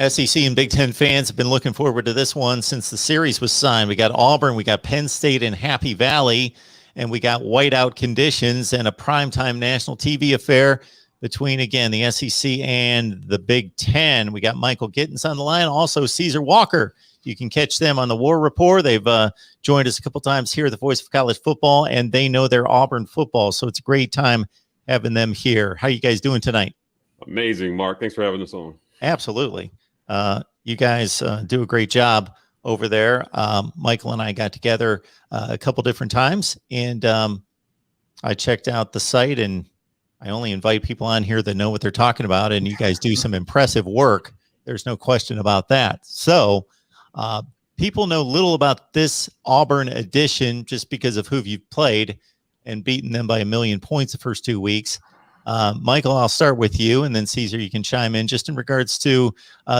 SEC and Big Ten fans have been looking forward to this one since the series was signed. We got Auburn, we got Penn State and Happy Valley, and we got whiteout conditions and a primetime national TV affair between, again, the SEC and the Big Ten. We got Michael Gittins on the line, also Caesar Walker. You can catch them on the War Report. They've joined us a couple times here at the Voice of College Football, and they know their Auburn football, so it's a great time having them here. How you guys doing tonight? Amazing, Mark. Thanks for having us on. Absolutely. You guys do a great job over there. Michael and I got together a couple different times, and I checked out the site, and I only invite people on here that know what they're talking about, and you guys do some impressive work. There's no question about that. So people know little about this Auburn edition just because of who you've played and beaten them by 1 million points the first 2 weeks. Michael, I'll start with you, and then Caesar, you can chime in just in regards to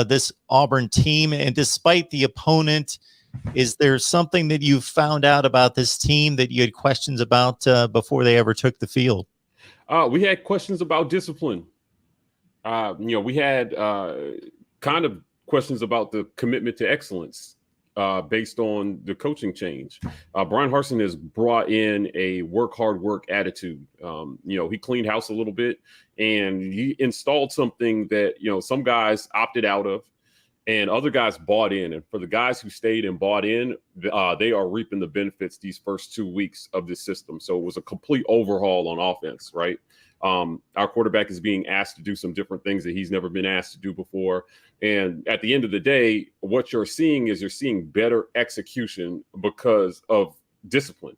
this Auburn team. And despite the opponent, is there something that you found out about this team that you had questions about before they ever took the field? We had questions about discipline. We had kind of questions about the commitment to excellence based on the coaching change. Brian Harsin has brought in a work hard work attitude. He cleaned house a little bit, and he installed something that, some guys opted out of and other guys bought in. And for the guys who stayed and bought in, they are reaping the benefits these first 2 weeks of this system. So it was a complete overhaul on offense, right? Our quarterback is being asked to do some different things that he's never been asked to do before. And at the end of the day, what you're seeing is better execution because of discipline.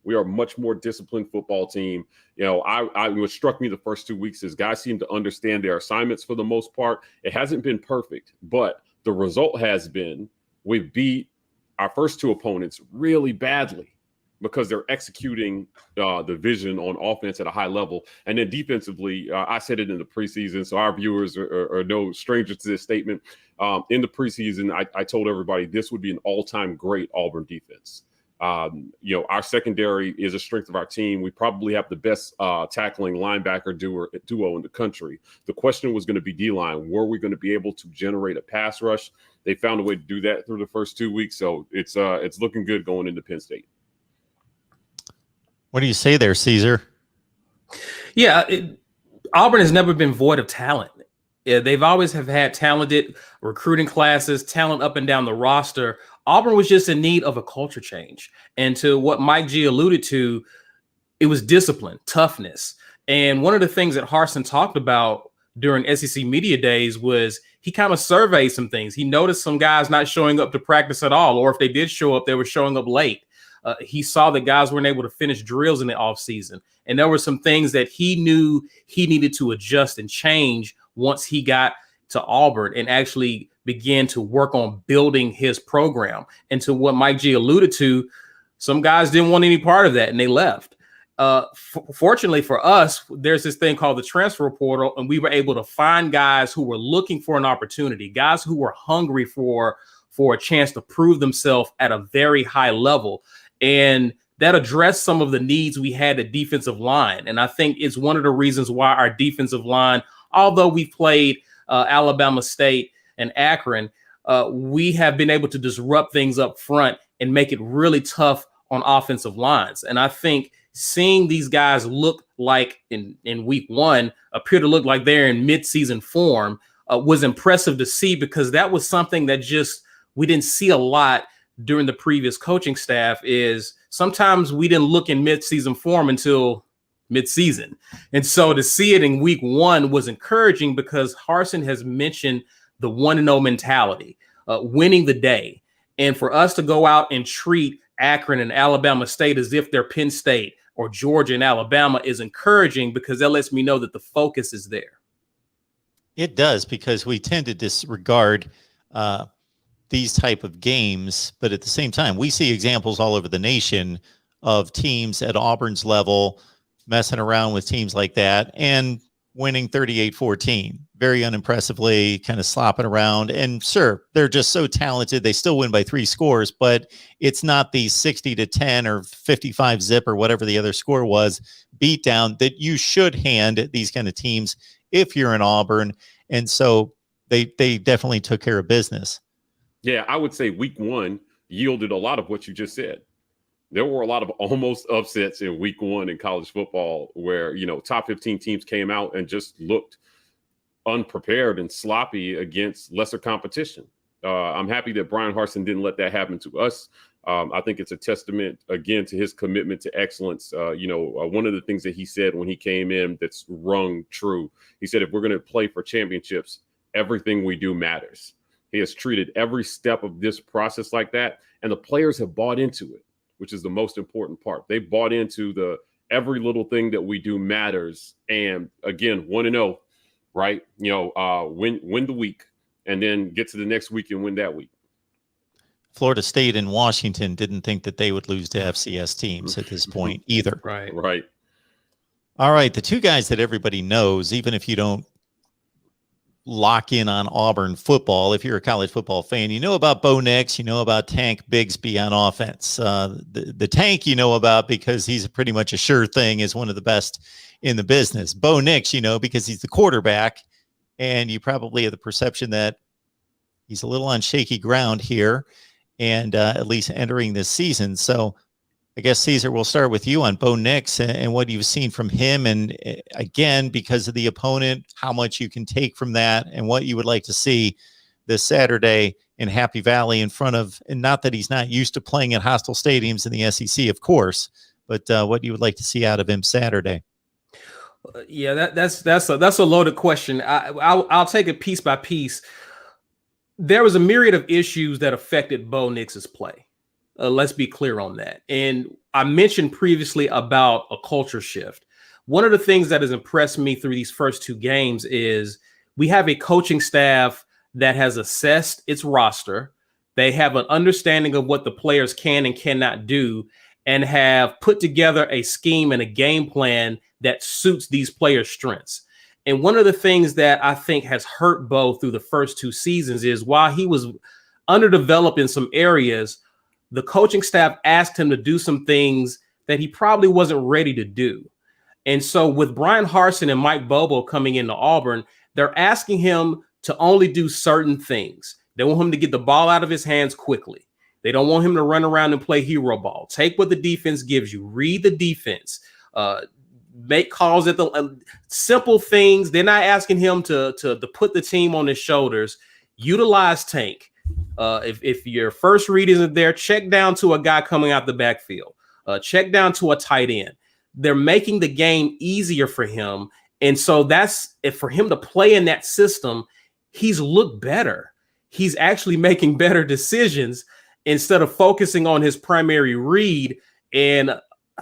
We are a much more disciplined football team. What struck me the first 2 weeks is guys seem to understand their assignments for the most part. It hasn't been perfect, but the result has been we beat our first two opponents really badly because they're executing the vision on offense at a high level. And then defensively, I said it in the preseason, so our viewers are no stranger to this statement. In the preseason, I told everybody this would be an all-time great Auburn defense. Our secondary is a strength of our team. We probably have the best tackling linebacker duo in the country. The question was going to be D-line. Were we going to be able to generate a pass rush? They found a way to do that through the first 2 weeks, so it's looking good going into Penn State. What do you say there, Caesar? Yeah, Auburn has never been void of talent. They've always have had talented recruiting classes, talent up and down the roster. Auburn was just in need of a culture change. And to what Mike G alluded to, it was discipline, toughness. And one of the things that Harsin talked about during SEC Media Days was he kind of surveyed some things. He noticed some guys not showing up to practice at all, or if they did show up, they were showing up late. He saw that guys weren't able to finish drills in the offseason. And there were some things that he knew he needed to adjust and change once he got to Auburn and actually began to work on building his program. And to what Mike G alluded to, some guys didn't want any part of that and they left. Fortunately for us, there's this thing called the transfer portal, and we were able to find guys who were looking for an opportunity, guys who were hungry for a chance to prove themselves at a very high level. And that addressed some of the needs we had at defensive line. And I think it's one of the reasons why our defensive line, although we played Alabama State and Akron, we have been able to disrupt things up front and make it really tough on offensive lines. And I think seeing these guys look like in week one, appear to look like they're in midseason form was impressive to see, because that was something that just we didn't see a lot during the previous coaching staff. Is sometimes we didn't look in midseason form until midseason. And so to see it in week one was encouraging, because Harsin has mentioned the 1-0 mentality, winning the day. And for us to go out and treat Akron and Alabama State as if they're Penn State or Georgia and Alabama is encouraging, because that lets me know that the focus is there. It does, because we tend to disregard these type of games, but at the same time, we see examples all over the nation of teams at Auburn's level messing around with teams like that and winning 38-14, very unimpressively, kind of slopping around. And sure, they're just so talented. They still win by 3 scores, but it's not the 60-10 or 55 zip or whatever the other score was beat down that you should hand these kind of teams if you're in Auburn. And so they definitely took care of business. Yeah, I would say week 1 yielded a lot of what you just said. There were a lot of almost upsets in week 1 in college football where, top 15 teams came out and just looked unprepared and sloppy against lesser competition. I'm happy that Brian Harsin didn't let that happen to us. I think it's a testament, again, to his commitment to excellence. One of the things that he said when he came in that's rung true, he said, if we're going to play for championships, everything we do matters. He has treated every step of this process like that, and the players have bought into it, which is the most important part. They bought into the every little thing that we do matters. And again, 1-0, right? Win the week and then get to the next week and win that week. Florida State and Washington didn't think that they would lose to FCS teams at this point either. Right. All right. The two guys that everybody knows, even if you don't lock in on Auburn football, if you're a college football fan, you know about Bo Nix, you know about Tank Bigsby on offense. The Tank you know about because he's pretty much a sure thing, is one of the best in the business. Bo Nix, because he's the quarterback, and you probably have the perception that he's a little on shaky ground here, and at least entering this season. So I guess, Caesar, we'll start with you on Bo Nix and what you've seen from him. And again, because of the opponent, how much you can take from that and what you would like to see this Saturday in Happy Valley in front of, and not that he's not used to playing at hostile stadiums in the SEC, of course, but what you would like to see out of him Saturday. Yeah, that's a loaded question. I'll take it piece by piece. There was a myriad of issues that affected Bo Nix's play. Let's be clear on that. And I mentioned previously about a culture shift. One of the things that has impressed me through these first 2 games is we have a coaching staff that has assessed its roster. They have an understanding of what the players can and cannot do, and have put together a scheme and a game plan that suits these players' strengths. And one of the things that I think has hurt Bo through the first 2 seasons is while he was underdeveloped in some areas, the coaching staff asked him to do some things that he probably wasn't ready to do. And so with Brian Harsin and Mike Bobo coming into Auburn, they're asking him to only do certain things. They want him to get the ball out of his hands quickly. They don't want him to run around and play hero ball. Take what the defense gives you. Read the defense. Make calls at the simple things. They're not asking him to put the team on his shoulders. Utilize Tank. If your first read isn't there, check down to a guy coming out the backfield. Check down to a tight end. They're making the game easier for him. And so that's if for him to play in that system, he's looked better. He's actually making better decisions instead of focusing on his primary read and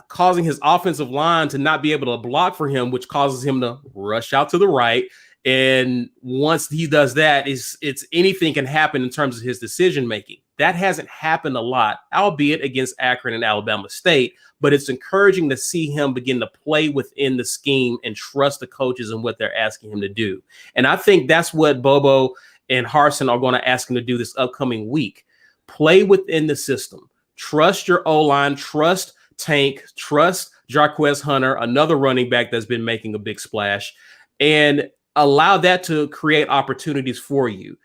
causing his offensive line to not be able to block for him, which causes him to rush out to the right. And once he does that, it's anything can happen in terms of his decision making. That hasn't happened a lot, albeit against Akron and Alabama State, but it's encouraging to see him begin to play within the scheme and trust the coaches and what they're asking him to do. And I think that's what Bobo and Harsin are going to ask him to do this upcoming week. Play within the system. Trust your O-line, trust Tank, trust Jarquez Hunter, another running back that's been making a big splash, and allow that to create opportunities for you.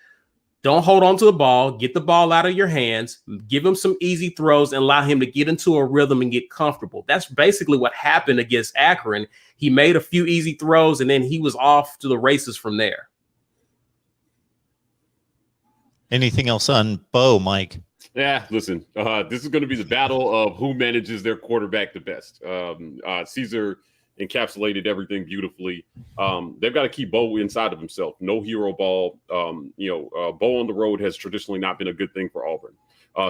Don't hold on to the ball. Get the ball out of your hands. Give him some easy throws and allow him to get into a rhythm and get comfortable. That's basically what happened against Akron. He made a few easy throws, and then he was off to the races from there. Anything else on Bo, Mike? Yeah, listen, this is going to be the battle of who manages their quarterback the best. Caesar encapsulated everything beautifully. They've got to keep Bo inside of himself. No hero ball. Bo on the road has traditionally not been a good thing for Auburn.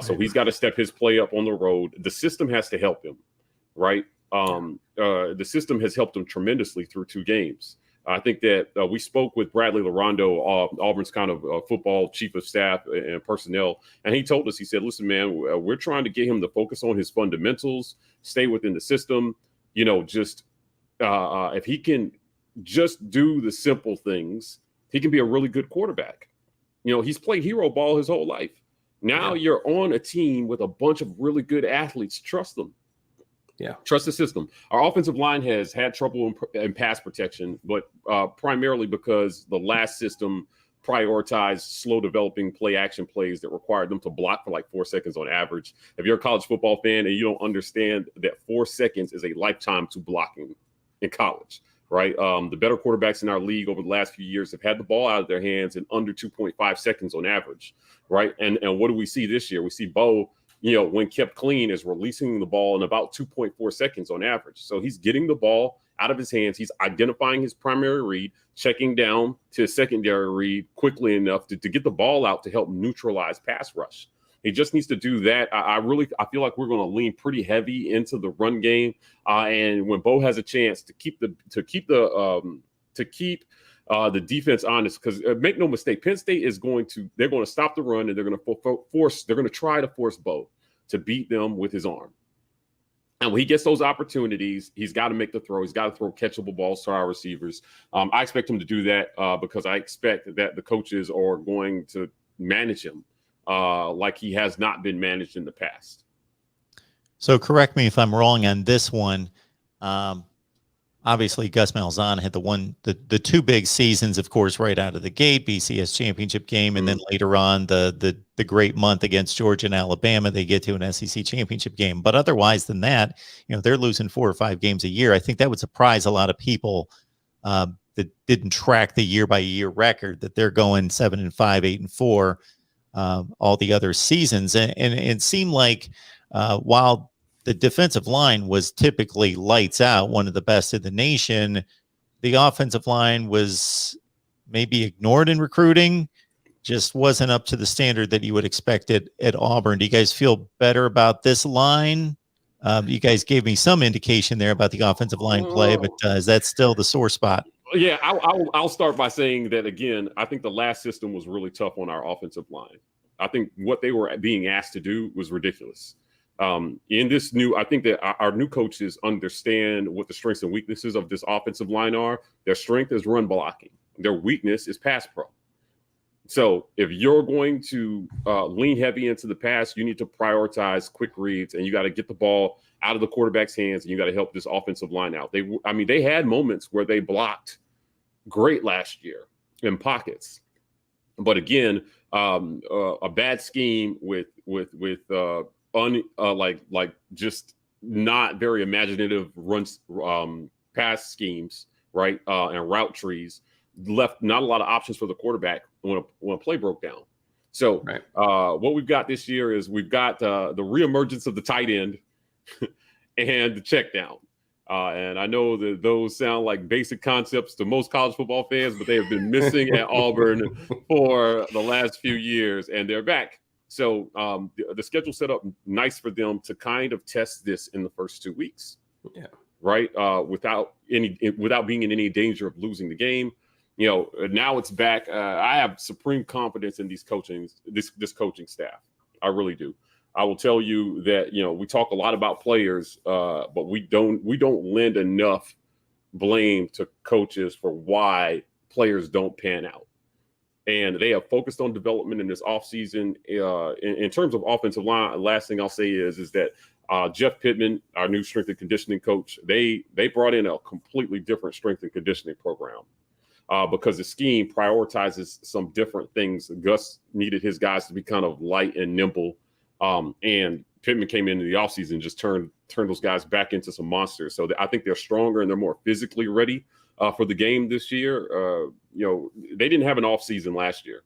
So he's got to step his play up on the road. The system has to help him, right? The system has helped him tremendously through 2 games. I think that we spoke with Bradley LaRondo, Auburn's kind of football chief of staff and personnel, and he told us, he said, listen, man, we're trying to get him to focus on his fundamentals, stay within the system, if he can just do the simple things, he can be a really good quarterback. He's played hero ball his whole life. Now you're on a team with a bunch of really good athletes. Trust them. Yeah. Trust the system. Our offensive line has had trouble in pass protection, but primarily because the last system prioritize slow developing play action plays that require them to block for like 4 seconds on average. If you're a college football fan and you don't understand that 4 seconds is a lifetime to blocking in college, right? The better quarterbacks in our league over the last few years have had the ball out of their hands in under 2.5 seconds on average, right? And what do we see this year? We see Bo, when kept clean, is releasing the ball in about 2.4 seconds on average. So he's getting the ball out of his hands. He's identifying his primary read, checking down to his secondary read quickly enough to get the ball out to help neutralize pass rush. He just needs to do that. I feel like we're going to lean pretty heavy into the run game. And when Bo has a chance to keep the defense honest, because make no mistake, Penn State they're going to stop the run, and they're going to try to force Bo to beat them with his arm. And when he gets those opportunities, he's got to make the throw. He's got to throw catchable balls to our receivers. I expect him to do that because I expect that the coaches are going to manage him like he has not been managed in the past. So correct me if I'm wrong on this one. Obviously, Gus Malzahn had the two big seasons, of course, right out of the gate, BCS championship game, and then later on the great month against Georgia and Alabama, they get to an SEC championship game. But otherwise than that, they're losing 4 or 5 games a year. I think that would surprise a lot of people that didn't track the year-by-year record, that they're going 7-5, 8-4 all the other seasons. And it seemed like while the defensive line was typically lights out, one of the best in the nation, the offensive line was maybe ignored in recruiting, just wasn't up to the standard that you would expect it at Auburn. Do you guys feel better about this line? You guys gave me some indication there about the offensive line play, but is that still the sore spot? Yeah, I'll start by saying that, again, I think the last system was really tough on our offensive line. I think what they were being asked to do was ridiculous. In this new, I think that our new coaches understand what the strengths and weaknesses of this offensive line are. Their strength is run blocking. Their weakness is pass pro. So if you're going to lean heavy into the pass, you need to prioritize quick reads, and you got to get the ball out of the quarterback's hands, and you got to help this offensive line out. They had moments where they blocked great last year in pockets, but again, a bad scheme with just not very imaginative runs, pass schemes, right, and route trees left not a lot of options for the quarterback when a play broke down. So right. What we've got this year is we've got the reemergence of the tight end and the check down. And I know that those sound like basic concepts to most college football fans, but they have been missing at Auburn for the last few years, and they're back. So the schedule set up nice for them to kind of test this in the first 2 weeks. Yeah. Right. Without being in any danger of losing the game. Now it's back. I have supreme confidence in this coaching staff. I really do. I will tell you that, we talk a lot about players, but we don't lend enough blame to coaches for why players don't pan out. And they have focused on development in this offseason. In terms of offensive line, last thing I'll say is that Jeff Pittman, our new strength and conditioning coach, they brought in a completely different strength and conditioning program. Because the scheme prioritizes some different things. Gus needed his guys to be kind of light and nimble. And Pittman came into the offseason and just turned those guys back into some monsters. So I think they're stronger and they're more physically ready for the game this year. They didn't have an offseason last year.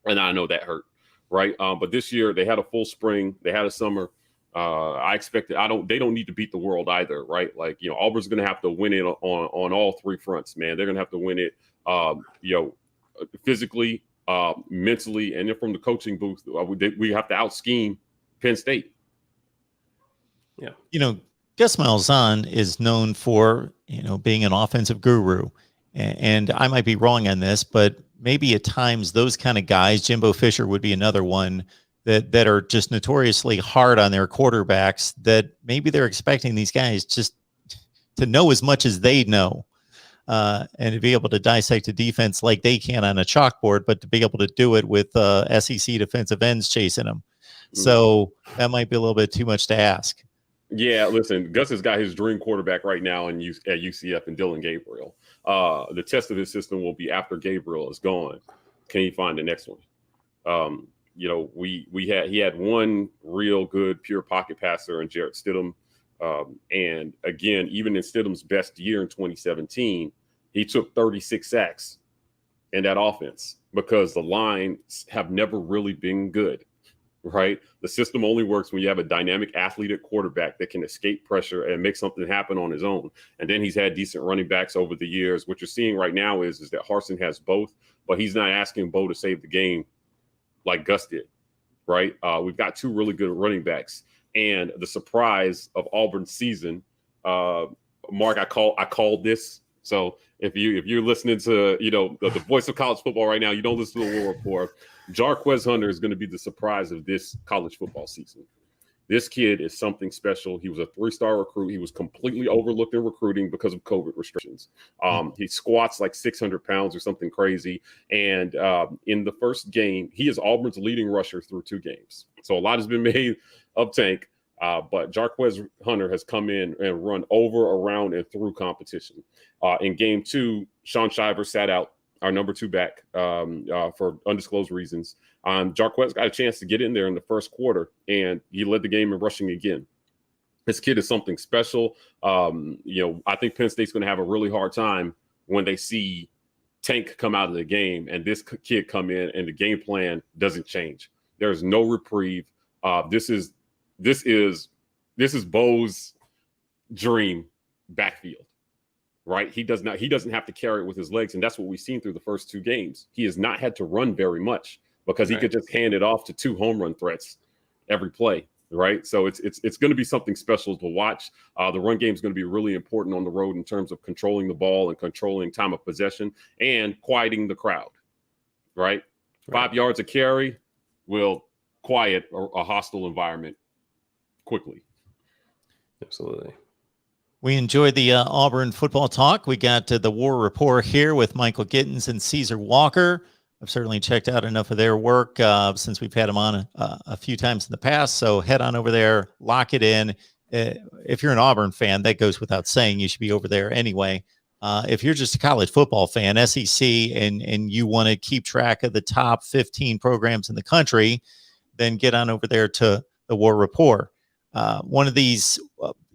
And I know that hurt, right? But this year they had a full spring. They had a summer. I expected. They don't need to beat the world either, right? Like, Auburn's going to have to win it on all 3 fronts, man. They're going to have to win it, physically, mentally, and then from the coaching booth, we have to out-scheme Penn State. Yeah. Gus Malzahn is known for, being an offensive guru, and I might be wrong on this, but maybe at times those kind of guys, Jimbo Fisher would be another one, that are just notoriously hard on their quarterbacks, that maybe they're expecting these guys just to know as much as they know, and to be able to dissect a defense like they can on a chalkboard, but to be able to do it with SEC defensive ends chasing them. So that might be a little bit too much to ask. Yeah, listen, Gus has got his dream quarterback right now at UCF and Dylan Gabriel. The test of his system will be after Gabriel is gone. Can he find the next one? He had one real good pure pocket passer in Jarrett Stidham. And again, even in Stidham's best year in 2017, he took 36 sacks in that offense because the lines have never really been good, right? The system only works when you have a dynamic athlete at quarterback that can escape pressure and make something happen on his own. And then he's had decent running backs over the years. What you're seeing right now is that Harsin has both, but he's not asking Bo to save the game like Gus did, right? We've got two really good running backs. And the surprise of Auburn's season, Mark, I called this. So if you're listening to the voice of college football right now, you don't listen to the War Report. Jarquez Hunter is going to be the surprise of this college football season. This kid is something special. He was a 3-star recruit. He was completely overlooked in recruiting because of COVID restrictions. He squats like 600 pounds or something crazy. And in the first game, he is Auburn's leading rusher through 2 games. So a lot has been made of Tank. But Jarquez Hunter has come in and run over, around, and through competition. In game 2, Sean Shiver sat out, our number 2 back, for undisclosed reasons. Jarquez got a chance to get in there in the first quarter, and he led the game in rushing again. This kid is something special. I think Penn State's going to have a really hard time when they see Tank come out of the game and this kid come in and the game plan doesn't change. There's no reprieve. This is Bo's dream backfield, right? He doesn't have to carry it with his legs. And that's what we've seen through the first 2 games. He has not had to run very much because he could just hand it off to 2 home run threats every play, right? So it's going to be something special to watch. The run game is going to be really important on the road in terms of controlling the ball and controlling time of possession and quieting the crowd, right? 5 yards a carry will quiet a hostile environment quickly. Absolutely. We enjoyed the Auburn football talk. We got the War Report here with Michael Gittins and Caesar Walker. I've certainly checked out enough of their work since we've had them on a few times in the past. So head on over there, lock it in. If you're an Auburn fan, that goes without saying. You should be over there anyway. If you're just a college football fan, SEC, and you want to keep track of the top 15 programs in the country, then get on over there to the War Report. One of these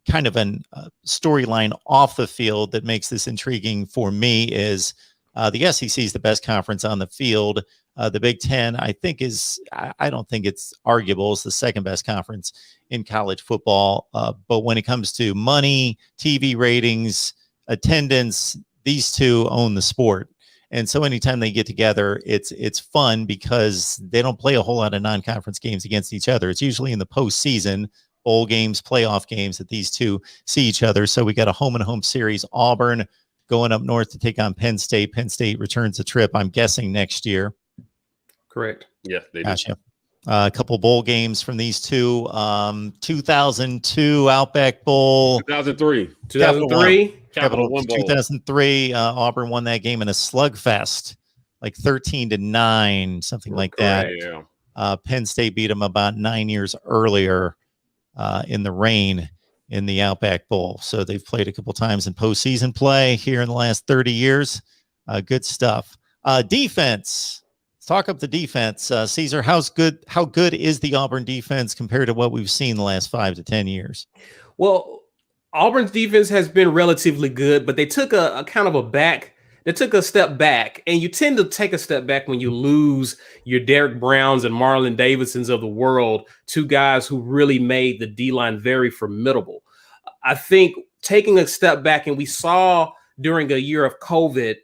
kind of an storyline off the field that makes this intriguing for me is the SEC is the best conference on the field. The Big Ten, I think, I don't think it's arguable. It's the second best conference in college football. But when it comes to money, TV ratings, attendance, these two own the sport. And so anytime they get together, it's fun because they don't play a whole lot of non-conference games against each other. It's usually in the postseason, bowl games, playoff games that these two see each other. So we got a home and home series. Auburn going up north to take on Penn State. Penn State returns the trip, I'm guessing, next year. Correct. Yeah, they do. Gotcha. A couple bowl games from these two. 2002 Outback Bowl. 2003. Capital One Bowl. 2003. Auburn won that game in a slugfest, like 13-9, something like that. Yeah. Penn State beat them about 9 years earlier in the rain in the Outback Bowl. So they've played a couple times in postseason play here in the last 30 years. Good stuff. Defense. Let's talk up the defense. Caesar, how good is the Auburn defense compared to what we've seen the last 5 to 10 years? Well, Auburn's defense has been relatively good, but they took a kind of they took a step back, and you tend to take a step back when you lose your Derek Browns and Marlon Davidsons of the world, 2 guys who really made the D-line very formidable. I think taking a step back, and we saw during a year of COVID,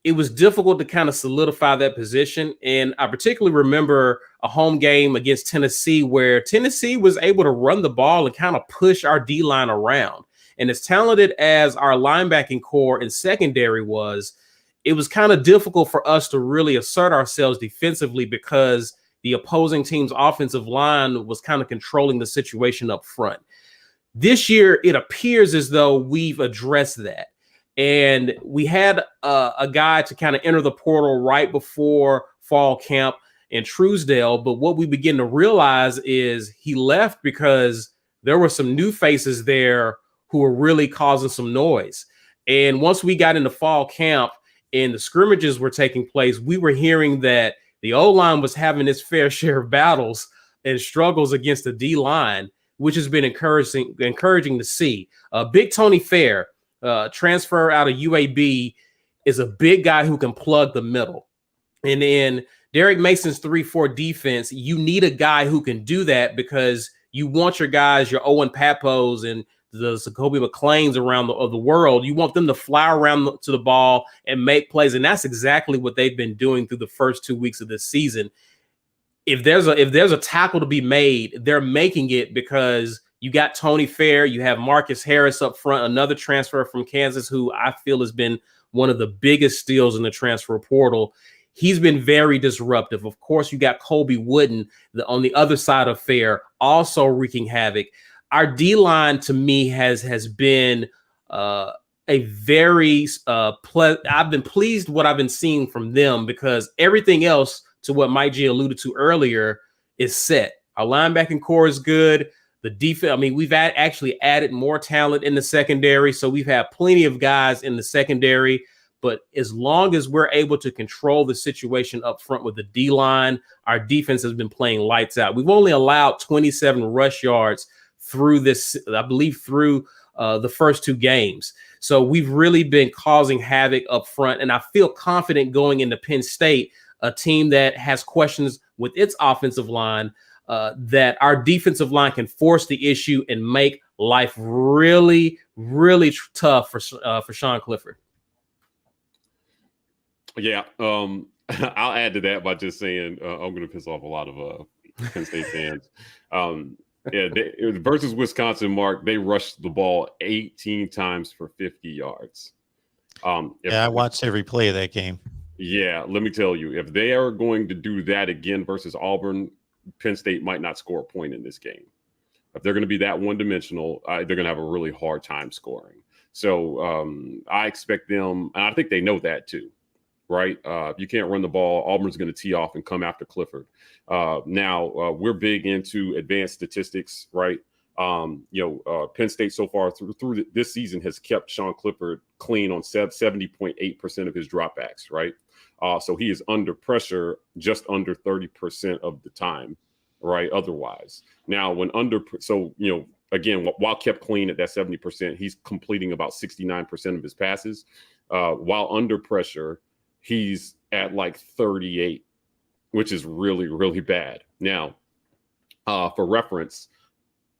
it was difficult to kind of solidify that position. And I particularly remember a home game against Tennessee where Tennessee was able to run the ball and kind of push our D-line around. And as talented as our linebacking core and secondary was, it was kind of difficult for us to really assert ourselves defensively because the opposing team's offensive line was kind of controlling the situation up front. This year, it appears as though we've addressed that. And we had a guy to kind of enter the portal right before fall camp in Truesdale. But what we begin to realize is he left because there were some new faces there who were really causing some noise. And once we got into fall camp, and the scrimmages were taking place, we were hearing that the O-line was having its fair share of battles and struggles against the D-line, which has been encouraging to see. Big Tony Fair, transfer out of UAB, is a big guy who can plug the middle. And in Derek Mason's 3-4 defense, you need a guy who can do that, because you want your guys, your Owen Papos and the Zacoby McClains around the world, you want them to fly around to the ball and make plays. And that's exactly what they've been doing through the first 2 weeks of this season. If there's a tackle to be made, they're making it, because you got Tony Fair, you have Marcus Harris up front, another transfer from Kansas, who I feel has been one of the biggest steals in the transfer portal. He's been very disruptive. Of course, you got Colby Wooden on the other side of Fair, also wreaking havoc. Our D-line, to me, has been a very I've been pleased what I've been seeing from them, because everything else, to what Mike G alluded to earlier, is set. Our linebacking core is good. The defense, I mean, we've actually added more talent in the secondary, so we've had plenty of guys in the secondary. But as long as we're able to control the situation up front with the D-line, our defense has been playing lights out. We've only allowed 27 rush yards through this, I believe, through the first 2 games. So we've really been causing havoc up front. And I feel confident going into Penn State, a team that has questions with its offensive line, that our defensive line can force the issue and make life really, really tough for Sean Clifford. Yeah, I'll add to that by just saying I'm going to piss off a lot of Penn State fans. Versus Wisconsin, Mark, they rushed the ball 18 times for 50 yards. I watched every play of that game. Yeah, let me tell you, if they are going to do that again versus Auburn, Penn State might not score a point in this game. If they're going to be that one-dimensional, they're going to have a really hard time scoring. So I expect them, and I think they know that too. Right. If you can't run the ball, Auburn's going to tee off and come after Clifford. Now we're big into advanced statistics, right? Penn State so far through this season has kept Sean Clifford clean on 70.8% of his dropbacks, right? So he is under pressure just under 30% of the time, right? Otherwise, now again, while kept clean at that 70%, he's completing about 69% of his passes. While under pressure, he's at like 38, which is really, really bad. Now, for reference,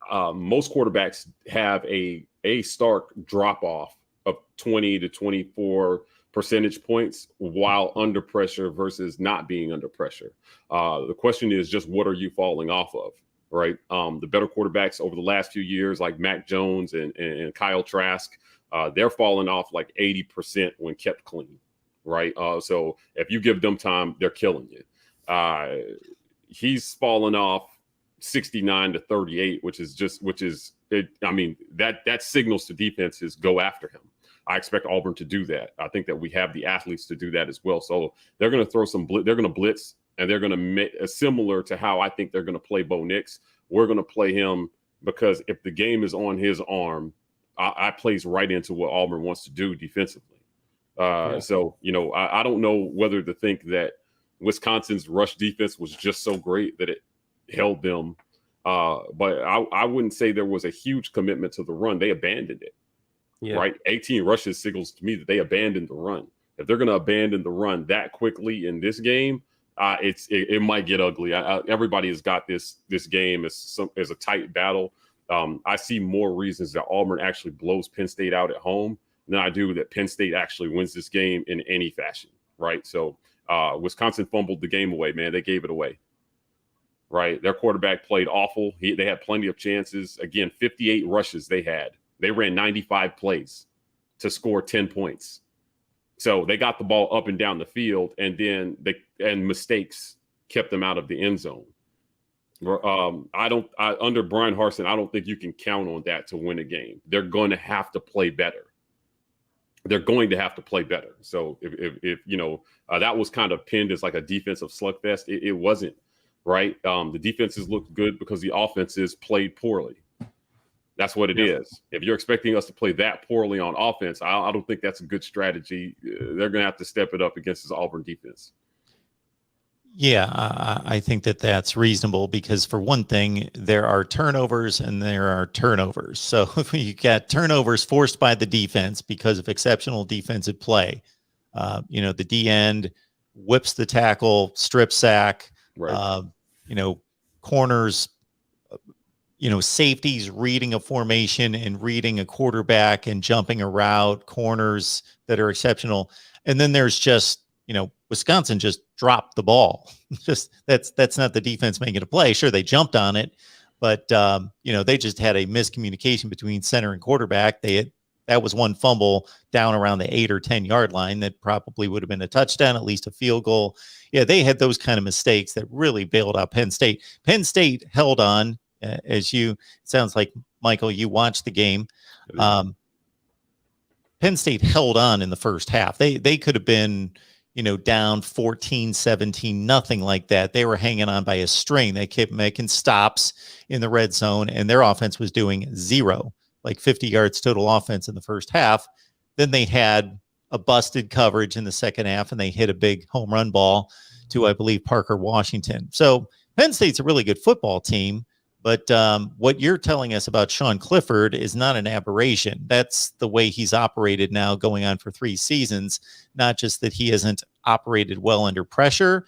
most quarterbacks have a stark drop off of 20 to 24 percentage points while under pressure versus not being under pressure. The question is just, what are you falling off of, right? The better quarterbacks over the last few years, like Mac Jones and Kyle Trask, they're falling off like 80% when kept clean. Right. So if you give them time, they're killing you. He's fallen off 69 to 38, which is that signals to defenses go after him. I expect Auburn to do that. I think that we have the athletes to do that as well. So they're going to throw they're going to blitz, and they're going to make similar to how I think they're going to play Bo Nix. We're going to play him because if the game is on his arm, I plays right into what Auburn wants to do defensively. So, I don't know whether to think that Wisconsin's rush defense was just so great that it held them. But I wouldn't say there was a huge commitment to the run. They abandoned it. Yeah. Right. 18 rushes signals to me that they abandoned the run. If they're going to abandon the run that quickly in this game, it might get ugly. Everybody has got this game as a tight battle. I see more reasons that Auburn actually blows Penn State out at home than I do that Penn State actually wins this game in any fashion, right? So Wisconsin fumbled the game away, man. They gave it away, right? Their quarterback played awful. They had plenty of chances. Again, 58 rushes they had. They ran 95 plays to score 10 points. So they got the ball up and down the field, and then mistakes kept them out of the end zone. Under Brian Harsin, I don't think you can count on that to win a game. They're going to have to play better. So if that was kind of pinned as like a defensive slugfest, it wasn't, right? The defenses looked good because the offenses played poorly. That's what it is. If you're expecting us to play that poorly on offense, I don't think that's a good strategy. They're going to have to step it up against this Auburn defense. Yeah, I think that that's reasonable because, for one thing, there are turnovers and there are turnovers. So if you got turnovers forced by the defense because of exceptional defensive play, the D end whips the tackle, strip sack, Right. Corners, safeties reading a formation and reading a quarterback and jumping a route, corners that are exceptional. And then there's just, Wisconsin just dropped the ball. That's not the defense making a play. Sure, they jumped on it, but they just had a miscommunication between center and quarterback. That was one fumble down around the 8 or 10 yard line that probably would have been a touchdown, at least a field goal. Yeah, they had those kind of mistakes that really bailed out Penn State. Penn State held on, it sounds like, Michael, you watched the game. Penn State held on in the first half. They could have been, down 14-17, nothing like that. They were hanging on by a string. They kept making stops in the red zone, and their offense was doing 0, like 50 yards total offense in the first half. Then they had a busted coverage in the second half, and they hit a big home run ball to, I believe, Parker Washington. So Penn State's a really good football team, but what you're telling us about Sean Clifford is not an aberration. That's the way he's operated now, going on for 3 seasons. Not just that he hasn't operated well under pressure,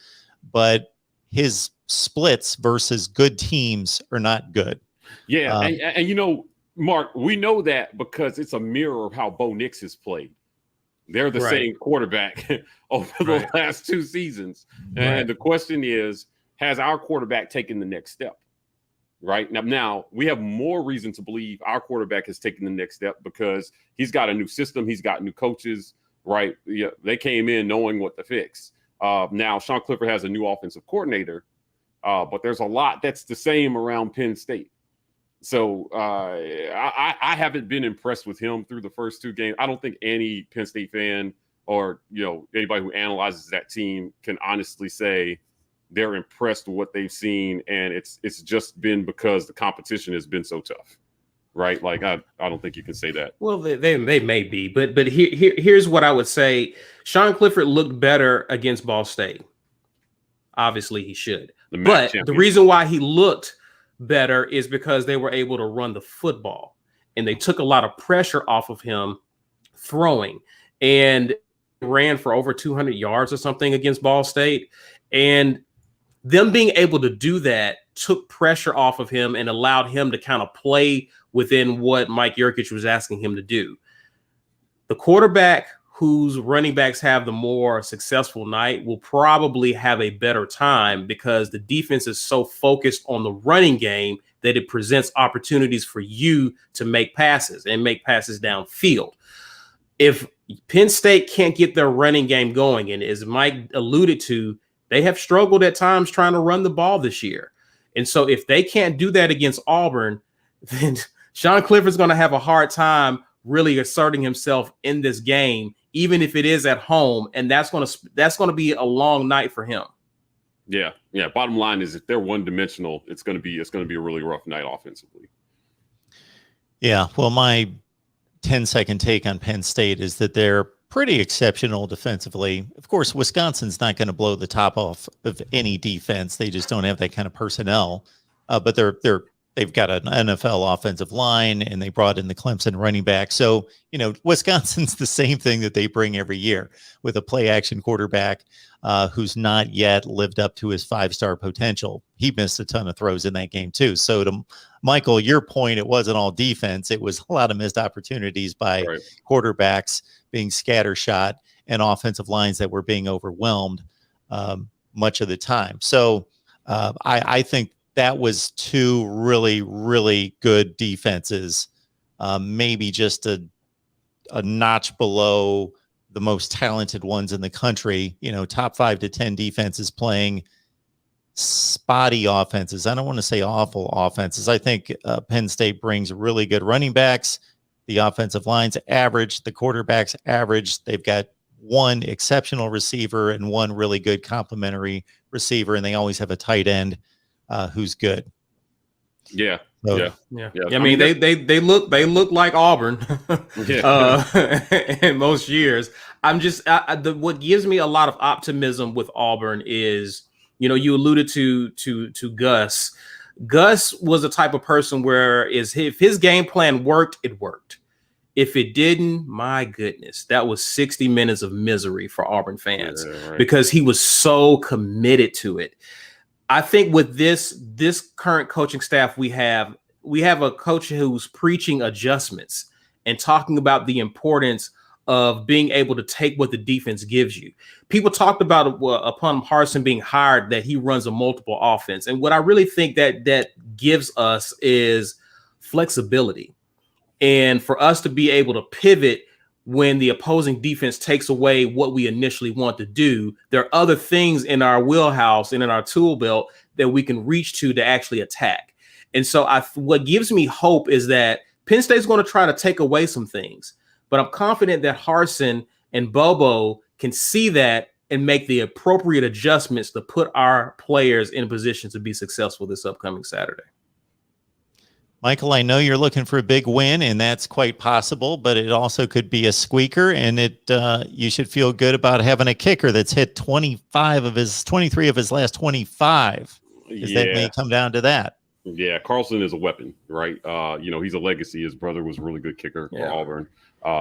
but his splits versus good teams are not good. Yeah, and Mark, we know that because it's a mirror of how Bo Nix has played. They're the same quarterback over the last 2 seasons. And the question is, has our quarterback taken the next step? Right now, we have more reason to believe our quarterback has taken the next step because he's got a new system. He's got new coaches, right? Yeah, they came in knowing what to fix. Now, Sean Clifford has a new offensive coordinator, but there's a lot that's the same around Penn State. So I haven't been impressed with him through the first 2 games. I don't think any Penn State fan or anybody who analyzes that team can honestly say they're impressed with what they've seen, and it's just been because the competition has been so tough, right? Like I don't think you can say that. Well, they may be, but here's what I would say: Sean Clifford looked better against Ball State. Obviously, he should. But the reason why he looked better is because they were able to run the football, and they took a lot of pressure off of him throwing, and ran for over 200 yards or something against Ball State, and them being able to do that took pressure off of him and allowed him to kind of play within what Mike Yurcich was asking him to do. The quarterback whose running backs have the more successful night will probably have a better time because the defense is so focused on the running game that it presents opportunities for you to make passes and make passes downfield. If Penn State can't get their running game going, and as Mike alluded to, they have struggled at times trying to run the ball this year. And so if they can't do that against Auburn, then Sean Clifford's going to have a hard time really asserting himself in this game, even if it is at home. And that's going to be a long night for him. Yeah. Bottom line is, if they're one-dimensional, it's going to be a really rough night offensively. Yeah. Well, my 10-second take on Penn State is that they're pretty exceptional defensively. Of course, Wisconsin's not going to blow the top off of any defense. They just don't have that kind of personnel. But they've got an NFL offensive line, and they brought in the Clemson running back. So, Wisconsin's the same thing that they bring every year with a play action quarterback who's not yet lived up to his 5-star potential. He missed a ton of throws in that game too. So to Michael, your point, it wasn't all defense. It was a lot of missed opportunities by quarterbacks being scattershot and offensive lines that were being overwhelmed much of the time. So I think that was 2 really, really good defenses, maybe just a notch below the most talented ones in the country, top 5 to 10 defenses playing spotty offenses. I don't want to say awful offenses. I think Penn State brings really good running backs. The offensive line's average, the quarterback's average. They've got 1 exceptional receiver and 1 really good complementary receiver, and they always have a tight end who's good. Yeah. So, Yeah. Yeah. I mean, they look like Auburn in most years. What gives me a lot of optimism with Auburn is, you alluded to Gus. Gus was the type of person where if his game plan worked, it worked. If it didn't, my goodness, that was 60 minutes of misery for Auburn fans because he was so committed to it. I think with this current coaching staff we have a coach who's preaching adjustments and talking about the importance of being able to take what the defense gives you. People talked about upon Harsin being hired that he runs a multiple offense. And what I really think that gives us is flexibility. And for us to be able to pivot when the opposing defense takes away what we initially want to do, there are other things in our wheelhouse and in our tool belt that we can reach to actually attack. And so what gives me hope is that Penn State's going to try to take away some things, but I'm confident that Harsin and Bobo can see that and make the appropriate adjustments to put our players in a position to be successful this upcoming Saturday. Michael, I know you're looking for a big win, and that's quite possible, but it also could be a squeaker, and you should feel good about having a kicker that's hit 23 of his last 25, because that may come down to that. Yeah, Carlson is a weapon, right? He's a legacy. His brother was a really good kicker for Auburn,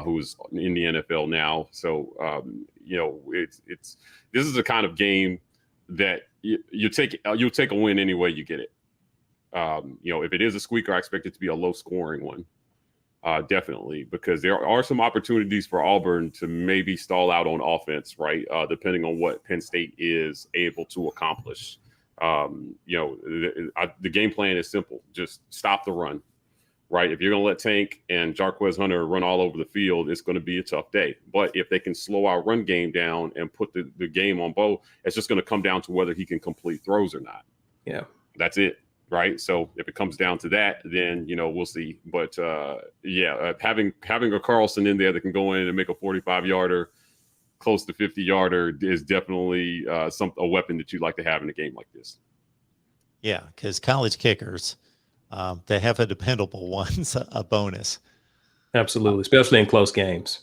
who's in the NFL now. So, this is the kind of game that you'll take a win any way you get it. If it is a squeaker, I expect it to be a low scoring one. Definitely, because there are some opportunities for Auburn to maybe stall out on offense, right? Depending on what Penn State is able to accomplish. The game plan is simple. Just stop the run, right? If you're going to let Tank and Jarquez Hunter run all over the field, it's going to be a tough day. But if they can slow our run game down and put the game on Bo, it's just going to come down to whether he can complete throws or not. Yeah. That's it. Right. So if it comes down to that, then, we'll see. But having a Carlson in there that can go in and make a 45-yarder, close to 50-yarder is definitely a weapon that you'd like to have in a game like this. Yeah, because college kickers, they have a dependable one's a bonus. Absolutely, especially in close games.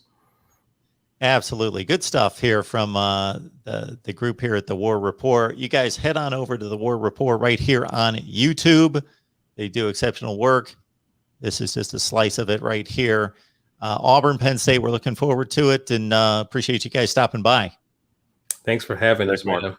Absolutely. Good stuff here from the group here at the War Report. You guys head on over to the War Report right here on YouTube. They do exceptional work. This is just a slice of it right here. Auburn, Penn State, we're looking forward to it, and appreciate you guys stopping by. Thanks for having us, Mark. man.